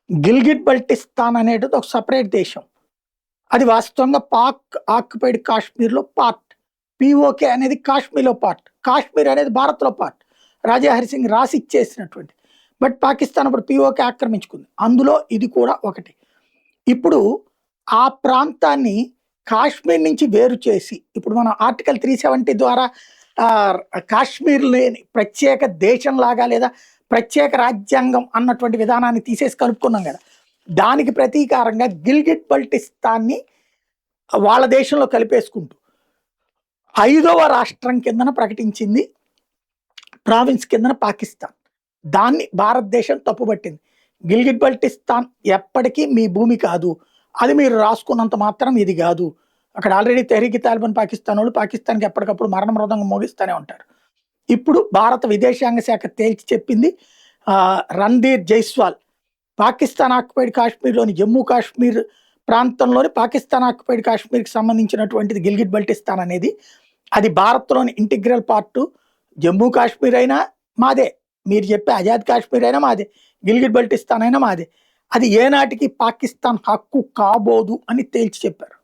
గిల్గిట్ బల్టిస్తాన్ అనేది ఒక సపరేట్ దేశం. అది వాస్తవంగా పాక్ ఆక్యుపైడ్ కాశ్మీర్‌లో పార్ట్. పీఓకే అనేది కాశ్మీర్‌లో పార్ట్. కాశ్మీర్ అనేది భారత్‌లో పార్ట్. రాజా హరిసింగ్ రాసిచ్చేసినటువంటి. బట్ పాకిస్తాన్ అప్పుడు పీఓకే ఆక్రమించుకుంది. అందులో ఇది కూడా ఒకటి. ఇప్పుడు ఆ ప్రాంతాన్ని కాశ్మీర్ నుంచి వేరు చేసి, ఇప్పుడు మనం ఆర్టికల్ 370 ద్వారా కాశ్మీర్‌ని ప్రత్యేక దేశంలాగా లేదా ప్రత్యేక రాజ్యాంగం అన్నటువంటి విధానాన్ని తీసేసి కలుపుకున్నాం కదా! దానికి ప్రతీకారంగా గిల్గిట్ బల్టిస్తాన్ని వాళ్ళ దేశంలో కలిపేసుకుంటూ 5వ రాష్ట్రం కిందన ప్రకటించింది ప్రావిన్స్ కిందన పాకిస్తాన్. దాన్ని భారతదేశం తప్పుపట్టింది. గిల్గిట్ బల్టిస్తాన్ ఎప్పటికీ మీ భూమి కాదు. అది మీరు రాసుకున్నంత మాత్రం ఇది కాదు. అక్కడ ఆల్రెడీ తెహ్రీక్ తాలిబాన్ పాకిస్తాన్ వాళ్ళు పాకిస్తాన్‌కి ఎప్పటికప్పుడు మరణ మృదంగం మోగిస్తూనే ఉంటారు. ఇప్పుడు భారత విదేశాంగ శాఖ తేల్చి చెప్పింది. రణ్ధీర్ జైస్వాల్ పాకిస్తాన్ ఆక్యుపైడ్ కాశ్మీర్‌లోని జమ్మూ కాశ్మీర్ ప్రాంతంలోని పాకిస్తాన్ ఆక్యుపైడ్ కాశ్మీర్‌కి సంబంధించినటువంటిది గిల్గిట్ బల్టిస్తాన్ అనేది. అది భారత్‌లోని ఇంటిగ్రల్ పార్టు. జమ్మూ కాశ్మీర్ అయినా మాదే. మీరు చెప్పే ఆజాద్ కాశ్మీర్ అయినా మాదే. గిల్గిట్ బల్టిస్తాన్ అయినా మాదే. అది ఏనాటికి పాకిస్తాన్ హక్కు కాబోదు అని తేల్చి చెప్పారు.